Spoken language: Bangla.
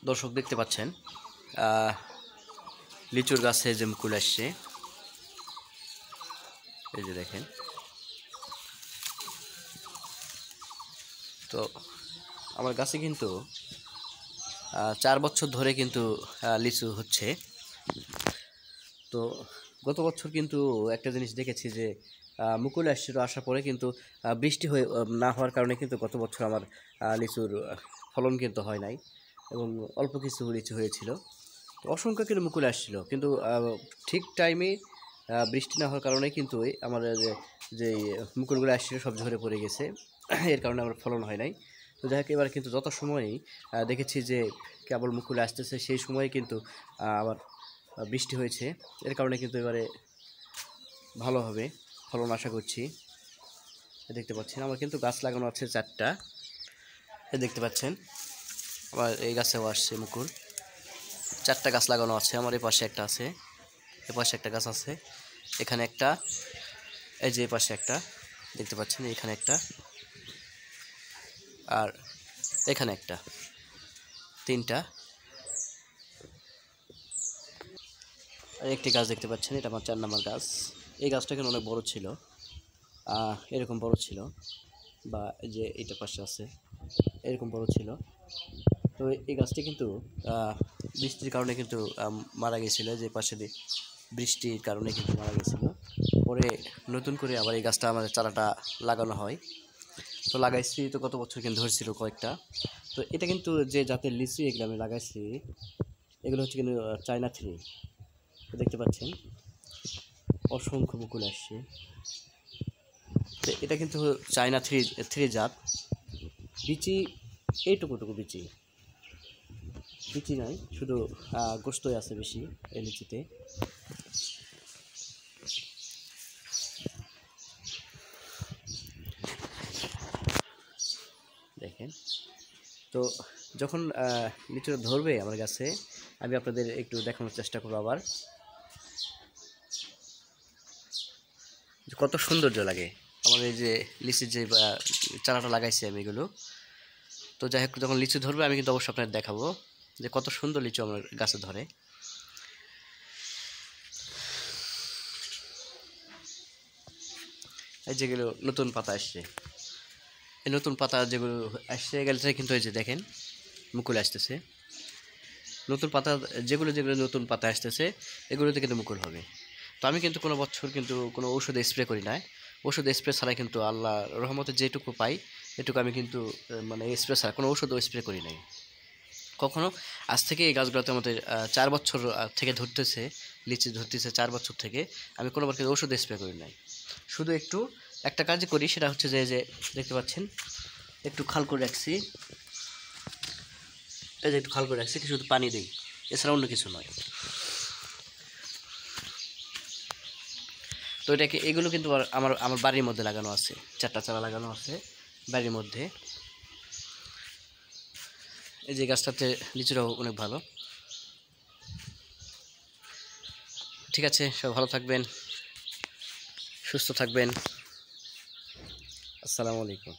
দর্শক দেখতে পাচ্ছেন লিচুর গাছে যে মুকুল আসছে, এই যে দেখেন। তো আমার গাছে কিন্তু 4 বছর ধরে কিন্তু লিচু হচ্ছে। তো গত বছর কিন্তু একটা জিনিস দেখেছি যে মুকুল আসছিল, আসার পরে কিন্তু বৃষ্টি হয়ে না হওয়ার কারণে কিন্তু গত বছর আমার লিচুর ফলন কিন্তু হয় নাই এবং অল্প কিছু লিচু হয়েছিল। তো অসংখ্য কিন্তু মুকুল আসছিল, কিন্তু ঠিক টাইমে বৃষ্টি না হওয়ার কারণে কিন্তু আমার যে মুকুলগুলো আসছিল সব ঝরে পড়ে গেছে। এর কারণে আমার ফলন হয় নাই। তো যাই হোক, এবার কিন্তু যত সময়ই দেখেছি যে কেবল মুকুল আসতেছে, সেই সময়ে কিন্তু আবার বৃষ্টি হয়েছে। এর কারণে কিন্তু এবারে ভালো হবে ফলন আশা করছি। দেখতে পাচ্ছেন আমার কিন্তু গাছ লাগানো আছে 4টা। দেখতে পাচ্ছেন আবার এই গাছেও আসছে মুকুল। 4টা গাছ লাগানো আছে আমার। এই পাশে একটা আছে, এ পাশে একটা গাছ আছে, এখানে একটা, এই যে এই পাশে একটা দেখতে পাচ্ছেন, এখানে একটা, আর এখানে একটা, 3টা। আর একটি গাছ দেখতে পাচ্ছেন, এটা আমার 4 নম্বর গাছ। এই গাছটা কিন্তু অনেক বড় ছিল, এরকম বড় ছিল, বা এই যে এইটা পাশে আছে এরকম বড় ছিল। তো এই গাছটি কিন্তু বৃষ্টির কারণে কিন্তু মারা গেছিলো, যে পাশে বৃষ্টির কারণে কিন্তু মারা গেছিলো। পরে নতুন করে আবার এই গাছটা আমাদের চারাটা লাগানো হয়। তো লাগাইছি, তো গত বছর কিন্তু ধরছিল কয়েকটা। তো এটা কিন্তু যে জাতের লিচু এগুলো আমি লাগাইছি, এগুলো হচ্ছে কিন্তু চায়না থ্রি। দেখতে পাচ্ছেন অসংখ্য মুকুল আসছে। তো এটা কিন্তু চায়না থ্রি জাত। বিচি এইটুকুটুকু বিচি নাই, শুধু গোস্তই আছে বেশি এই লিচিতে। দেখেন, তো যখন লিচুটা ধরবে আমার গাছে, আমি আপনাদের একটু দেখানোর চেষ্টা করবো আবার, কত সৌন্দর্য লাগে আমার এই যে লিচির যে চারাটা লাগাইছি আমি এগুলো। তো যাই হোক, যখন লিচু ধরবে আমি কিন্তু অবশ্যই আপনাদের দেখাবো যে কত সুন্দর লিচু আমার গাছে ধরে। এই যেগুলো নতুন পাতা আসছে, এই নতুন পাতা যেগুলো আসছে গেলে কিন্তু এই যে দেখেন মুকুল আসতেছে। নতুন পাতা যেগুলো নতুন পাতা আসতেছে, এগুলোতে কিন্তু মুকুল হবে। তো আমি কিন্তু কোনো বছর কিন্তু কোনো ওষুধ স্প্রে করি না। ওষুধ স্প্রে ছাড়াই কিন্তু আল্লাহ রহমতে যেটুকু পাই এটুকু আমি কিন্তু মানে স্প্রে ছাড়া কোনো ওষুধও স্প্রে করি নাই কখনো। আজ থেকে এই গাছগুলোতে আমাদের 4 বছর থেকে ধরতেছে, লিচি ধরতেছে 4 বছর থেকে। আমি কোনোবার কিন্তু ওষুধ স্প্রে করি নাই। শুধু একটু একটা কাজই করি, সেটা হচ্ছে যে দেখতে পাচ্ছেন একটু খাল করে রাখছি, এই যে একটু খাল করে রাখছি, শুধু পানি দিই, এছাড়া অন্য কিছু নয়। তো এটাকে এগুলো কিন্তু আমার আমার বাড়ির মধ্যে লাগানো আছে, 4টা চারা লাগানো আছে বাড়ির মধ্যে। এই যে গাছটাতে লিচুটাও অনেক ভালো। ঠিক আছে, সব ভালো থাকবেন, সুস্থ থাকবেন। আসসালামু আলাইকুম।